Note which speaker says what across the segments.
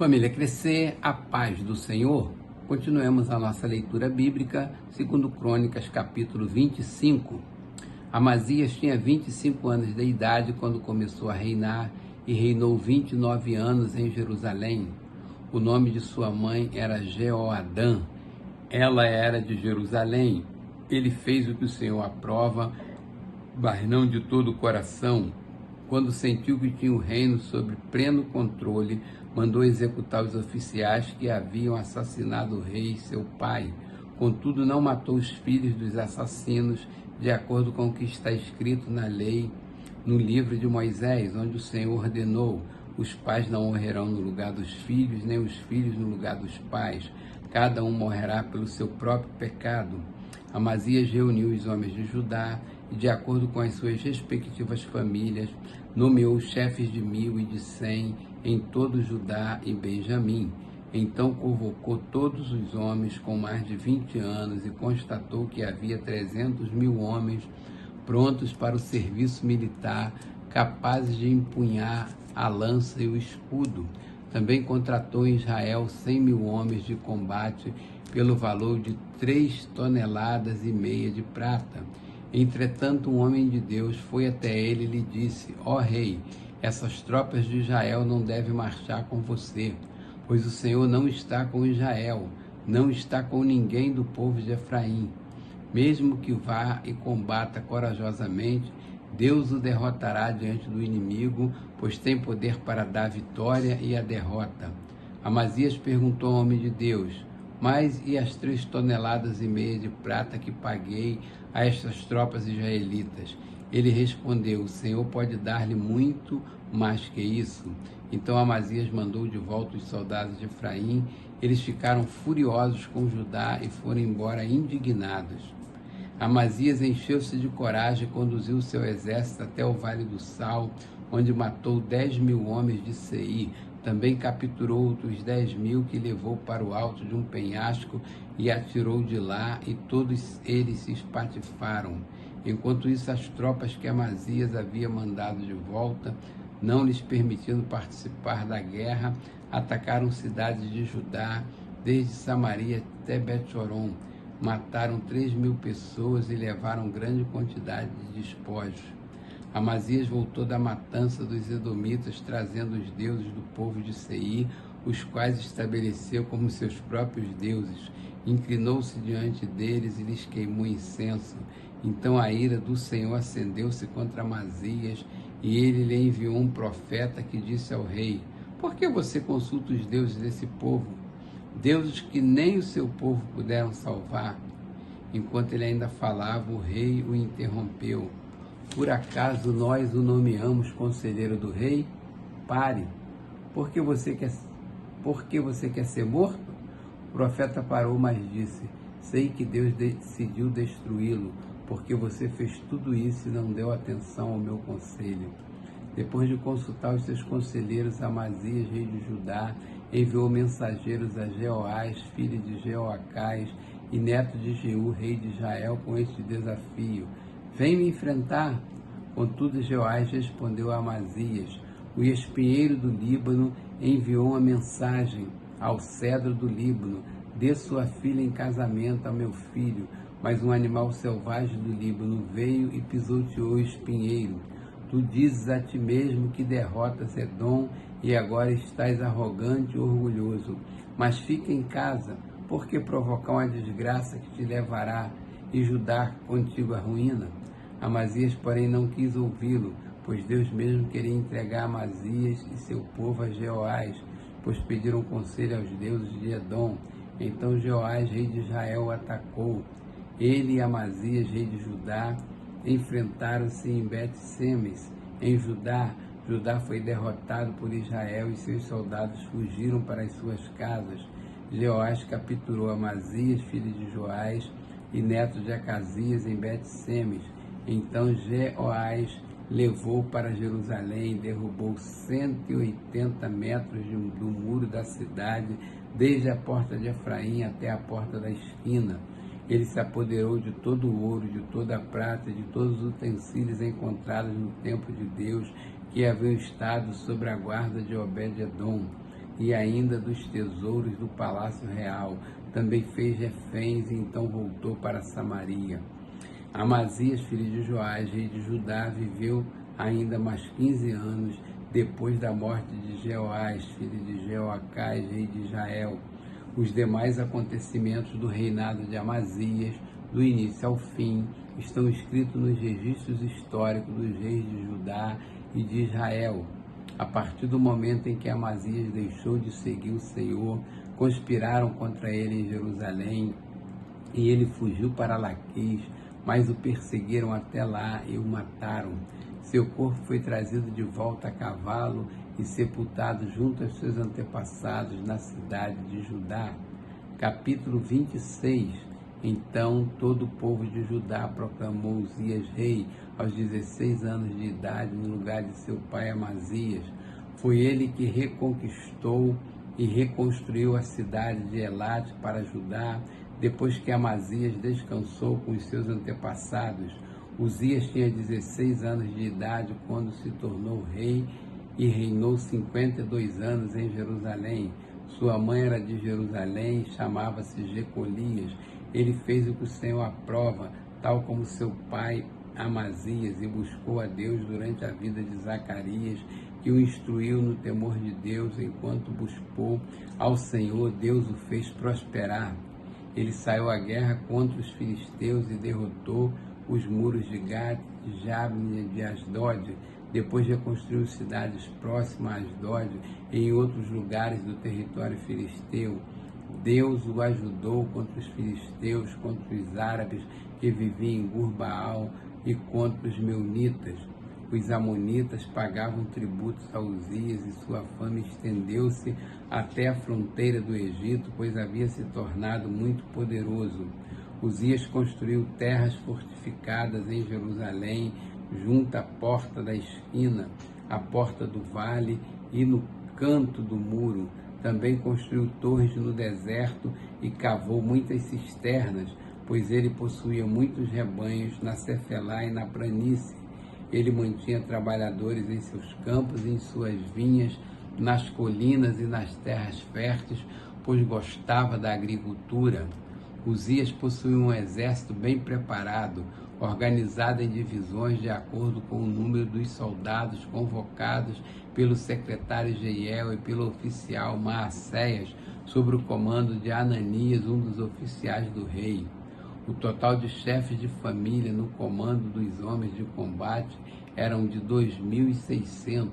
Speaker 1: Família Crescer, a paz do Senhor. Continuemos a nossa leitura bíblica, segundo Crônicas, capítulo 25. Amazias tinha 25 anos de idade quando começou a reinar e reinou 29 anos em Jerusalém. O nome de sua mãe era Jeoadã. Ela era de Jerusalém. Ele fez o que o Senhor aprova, mas não de todo o coração. Quando sentiu que tinha o reino sob pleno controle, mandou executar os oficiais que haviam assassinado o rei, seu pai. Contudo, não matou os filhos dos assassinos, de acordo com o que está escrito na lei, no livro de Moisés, onde o Senhor ordenou: os pais não morrerão no lugar dos filhos, nem os filhos no lugar dos pais. Cada um morrerá pelo seu próprio pecado. Amazias reuniu os homens de Judá e, de acordo com as suas respectivas famílias, nomeou chefes de 1000 e de 100 em todo Judá e Benjamim. Então convocou todos os homens com mais de 20 anos e constatou que havia 300.000 homens prontos para o serviço militar, capazes de empunhar a lança e o escudo. Também contratou em Israel 100.000 homens de combate pelo valor de 3,5 toneladas de prata. Entretanto, um homem de Deus foi até ele e lhe disse: ó rei, essas tropas de Israel não devem marchar com você, pois o Senhor não está com Israel, não está com ninguém do povo de Efraim. Mesmo que vá e combata corajosamente, Deus o derrotará diante do inimigo, pois tem poder para dar a vitória e a derrota. Amazias perguntou ao homem de Deus: mas e as 3,5 toneladas de prata que paguei a estas tropas israelitas? Ele respondeu: o Senhor pode dar-lhe muito mais que isso. Então Amazias mandou de volta os soldados de Efraim. Eles ficaram furiosos com Judá e foram embora indignados. Amazias encheu-se de coragem e conduziu o seu exército até o Vale do Sal, onde matou 10.000 homens de Seir. Também capturou outros 10.000 que levou para o alto de um penhasco e atirou de lá, e todos eles se espatifaram. Enquanto isso, as tropas que Amazias havia mandado de volta, não lhes permitindo participar da guerra, atacaram cidades de Judá, desde Samaria até Bet-horon. Mataram 3.000 pessoas e levaram grande quantidade de despojos. Amazias voltou da matança dos edomitas, trazendo os deuses do povo de Seir, os quais estabeleceu como seus próprios deuses. Inclinou-se diante deles e lhes queimou incenso. Então a ira do Senhor acendeu-se contra Amazias, e ele lhe enviou um profeta que disse ao rei: por que você consulta os deuses desse povo, deuses que nem o seu povo puderam salvar? Enquanto ele ainda falava, o rei o interrompeu: por acaso nós o nomeamos conselheiro do rei? Pare, por que você quer ser morto? O profeta parou, mas disse: sei que Deus decidiu destruí-lo, porque você fez tudo isso e não deu atenção ao meu conselho. Depois de consultar os seus conselheiros, Amazias, rei de Judá, enviou mensageiros a Jeoás, filho de Jeoacás e neto de Jeú, rei de Israel, com este desafio: vem me enfrentar. Contudo, Jeoás respondeu a Amazias: o espinheiro do Líbano enviou uma mensagem ao cedro do Líbano: dê sua filha em casamento ao meu filho. Mas um animal selvagem do Líbano veio e pisoteou o espinheiro. Tu dizes a ti mesmo que derrotas Edom e agora estás arrogante e orgulhoso. Mas fica em casa, porque provocar uma desgraça que te levará e Judá contigo a ruína? Amazias, porém, não quis ouvi-lo, pois Deus mesmo queria entregar Amazias e seu povo a Jeoás, pois pediram conselho aos deuses de Edom. Então Jeoás, rei de Israel, o atacou. Ele e Amazias, rei de Judá, enfrentaram-se em Bet-semes. Em Judá, Judá foi derrotado por Israel e seus soldados fugiram para as suas casas. Jeoás capturou Amazias, filho de Joás e neto de Acasias, em Bet-semes. Então Jeoás levou para Jerusalém e derrubou 180 metros do muro da cidade, desde a porta de Efraim até a porta da esquina. Ele se apoderou de todo o ouro, de toda a prata, de todos os utensílios encontrados no templo de Deus, que haviam estado sob a guarda de Obed-edom. e ainda dos tesouros do palácio real. Também fez reféns e então voltou para Samaria. Amazias, filho de Joás, rei de Judá, viveu ainda mais 15 anos depois da morte de Jeoás, filho de Jeoacás, rei de Israel. Os demais acontecimentos do reinado de Amazias, do início ao fim, estão escritos nos registros históricos dos reis de Judá e de Israel. A partir do momento em que Amazias deixou de seguir o Senhor, conspiraram contra ele em Jerusalém, e ele fugiu para Laquis, mas o perseguiram até lá e o mataram. Seu corpo foi trazido de volta a cavalo e sepultado junto aos seus antepassados na cidade de Judá. Capítulo 26. Então todo o povo de Judá proclamou Uzias rei aos 16 anos de idade no lugar de seu pai Amazias. Foi ele que reconquistou e reconstruiu a cidade de Elate para Judá, depois que Amazias descansou com os seus antepassados. Uzias tinha 16 anos de idade quando se tornou rei e reinou 52 anos em Jerusalém. Sua mãe era de Jerusalém, chamava-se Jecolias. Ele fez o que o Senhor aprova, tal como seu pai Amazias, e buscou a Deus durante a vida de Zacarias, que o instruiu no temor de Deus. Enquanto buscou ao Senhor, Deus o fez prosperar. Ele saiu à guerra contra os filisteus e derrotou os muros de Gat, de Jabne e de Asdod. Depois reconstruiu cidades próximas a Asdod e em outros lugares do território filisteu. Deus o ajudou contra os filisteus, contra os árabes que viviam em Gurbaal e contra os meunitas. Os amonitas pagavam tributos a Uzias e sua fama estendeu-se até a fronteira do Egito, pois havia se tornado muito poderoso. Uzias construiu terras fortificadas em Jerusalém, junto à porta da esquina, à porta do vale e no canto do muro. Também construiu torres no deserto e cavou muitas cisternas, pois ele possuía muitos rebanhos na Cefelá e na planície. Ele mantinha trabalhadores em seus campos e em suas vinhas, nas colinas e nas terras férteis, pois gostava da agricultura. Uzias possuía um exército bem preparado, organizado em divisões de acordo com o número dos soldados convocados pelo secretário Jeiel e pelo oficial Maacéias, sob o comando de Ananias, um dos oficiais do rei. O total de chefes de família no comando dos homens de combate eram de 2.600.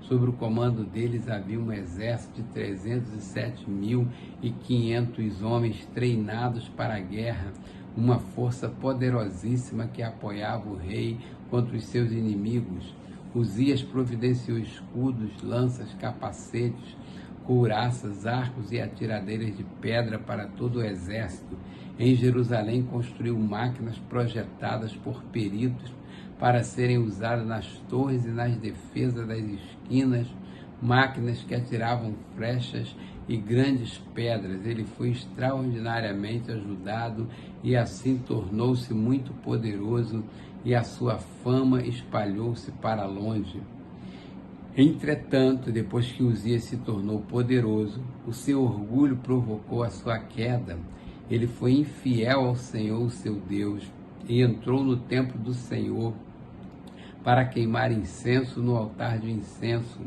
Speaker 1: Sob o comando deles havia um exército de 307.500 homens treinados para a guerra, uma força poderosíssima que apoiava o rei contra os seus inimigos. Uzias providenciou escudos, lanças, capacetes, couraças, arcos e atiradeiras de pedra para todo o exército. Em Jerusalém construiu máquinas projetadas por peritos para serem usadas nas torres e nas defesas das esquinas, máquinas que atiravam flechas e grandes pedras. Ele foi extraordinariamente ajudado e assim tornou-se muito poderoso, e a sua fama espalhou-se para longe. Entretanto, depois que Uzias se tornou poderoso, o seu orgulho provocou a sua queda. Ele foi infiel ao Senhor, seu Deus, e entrou no templo do Senhor para queimar incenso no altar de incenso.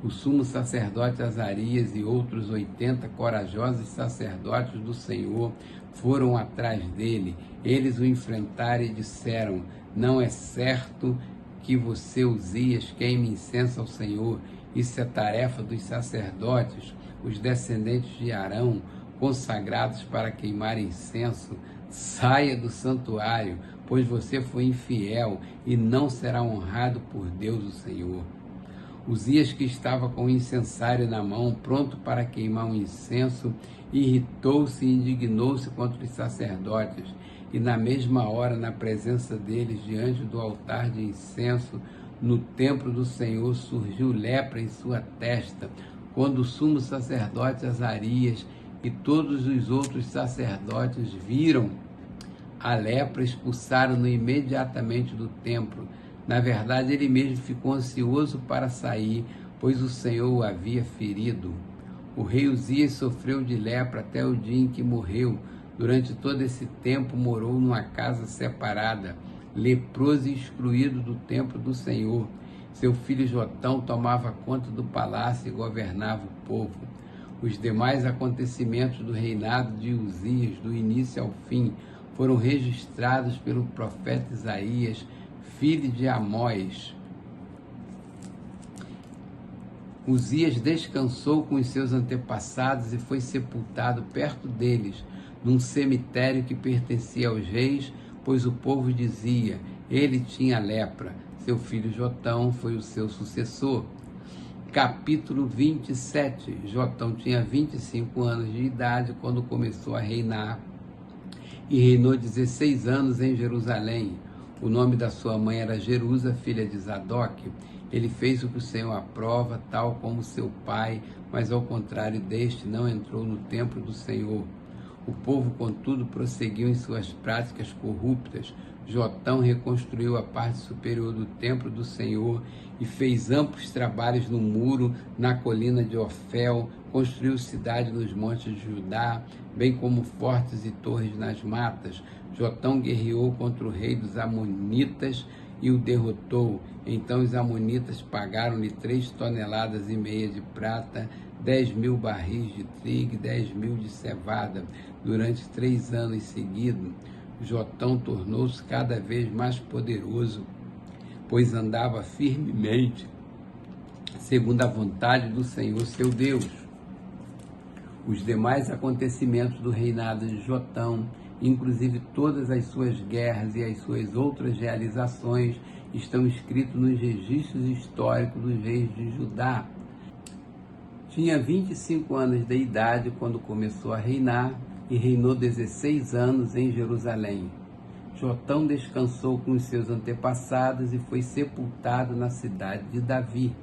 Speaker 1: O sumo sacerdote Azarias e outros 80 corajosos sacerdotes do Senhor foram atrás dele. Eles o enfrentaram e disseram: não é certo que você, Uzias, queime incenso ao Senhor. Isso é tarefa dos sacerdotes, os descendentes de Arão, consagrados para queimar incenso. Saia do santuário, pois você foi infiel e não será honrado por Deus o Senhor. Uzias, que estava com o incensário na mão, pronto para queimar um incenso, irritou-se e indignou-se contra os sacerdotes. E na mesma hora, na presença deles, diante do altar de incenso, no templo do Senhor, surgiu lepra em sua testa. Quando o sumo sacerdote Azarias e todos os outros sacerdotes viram a lepra, expulsaram-no imediatamente do templo. Na verdade, ele mesmo ficou ansioso para sair, pois o Senhor o havia ferido. O rei Uzias sofreu de lepra até o dia em que morreu. Durante todo esse tempo morou numa casa separada, leproso e excluído do templo do Senhor. Seu filho Jotão tomava conta do palácio e governava o povo. Os demais acontecimentos do reinado de Uzias, do início ao fim, foram registrados pelo profeta Isaías, filho de Amós. Uzias descansou com os seus antepassados e foi sepultado perto deles, num cemitério que pertencia aos reis, pois o povo dizia, ele tinha lepra. Seu filho Jotão foi o seu sucessor. Capítulo 27. Jotão tinha 25 anos de idade quando começou a reinar e reinou 16 anos em Jerusalém. O nome da sua mãe era Jerusa, filha de Zadok. Ele fez o que o Senhor aprova, tal como seu pai, mas ao contrário deste, não entrou no templo do Senhor. O povo, contudo, prosseguiu em suas práticas corruptas. Jotão reconstruiu a parte superior do templo do Senhor e fez amplos trabalhos no muro, na colina de Ofel, construiu cidades nos montes de Judá, bem como fortes e torres nas matas. Jotão guerreou contra o rei dos Amonitas e o derrotou. Então os Amonitas pagaram-lhe 3,5 toneladas de prata, 10.000 barris de trigo e 10.000 de cevada. Durante 3 anos seguidos, Jotão tornou-se cada vez mais poderoso, pois andava firmemente, segundo a vontade do Senhor seu Deus. Os demais acontecimentos do reinado de Jotão, inclusive todas as suas guerras e as suas outras realizações, estão escritos nos registros históricos dos reis de Judá. Tinha 25 anos de idade quando começou a reinar e reinou 16 anos em Jerusalém. Jotão descansou com os seus antepassados e foi sepultado na cidade de Davi.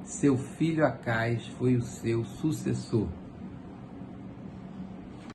Speaker 1: Seu filho Acais foi o seu sucessor.